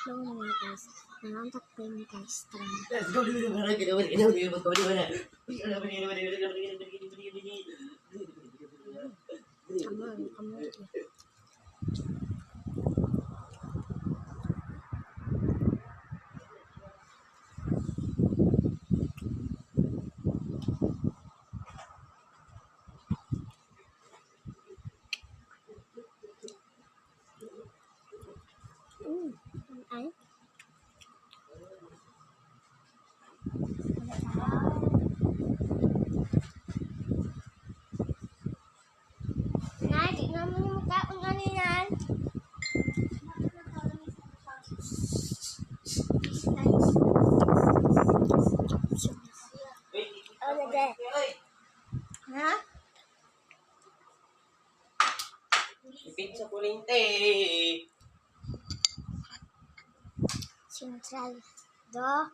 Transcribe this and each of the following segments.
Slow mo mga guys. Nangantak pa yung guys. Tara na. Come on. Ay. Nay, di naman yung mukhaon ano yan. Oh, lagay. Ha? Ipit sa kulinte. Sentral. Do.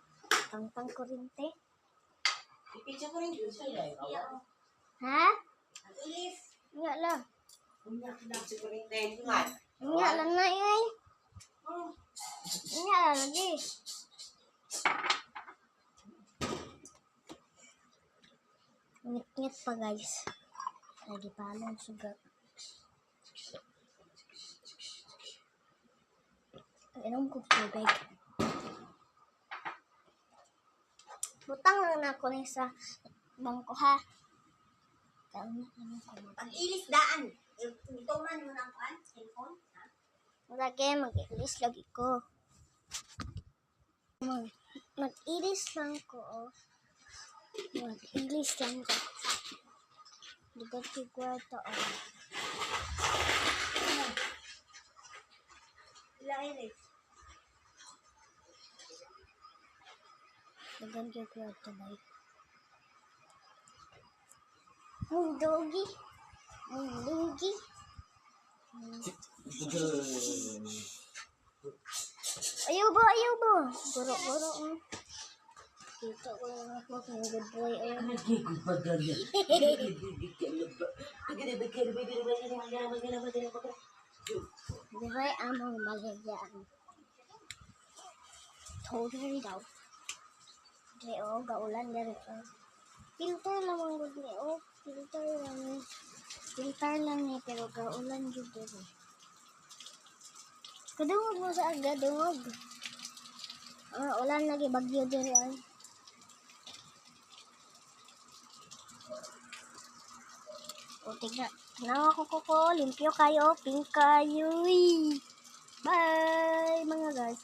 Tangtang kurinte. Ipit sa kulinte. Ha? Enggak lah. Ipit sa kulinte. Tuman. Enggak lah nak eh. Enggak lah lagi. Ngit-ngit pa guys. Lagi palong sugar. Inom ko tubig. Butang lang ako na sa bangko ha. Pag-ilis daan. Ito man mo ng cellphone. Lagi mag-ilis lagi ko. Mag-ilis lang ko. Oh. Mag-ilis lang ko. Dagat ko kwarta. Oh. Ilis. Dagat ko kwarta ba? Ang dogi. Ayaw ba? Guro. Kita ko lang ako kung good boy. Di ba amang baligyan? Totally daw. Di gaulan dari ko. Filter lang ang good ni. Filter lang ni pero gaulan juga ni. Kadungog mo sa aga, dungog. Ulan lagi bagyo diri ay. O tignan. Tanaw ako limpyo kayo, pink kayo. Bye mga guys.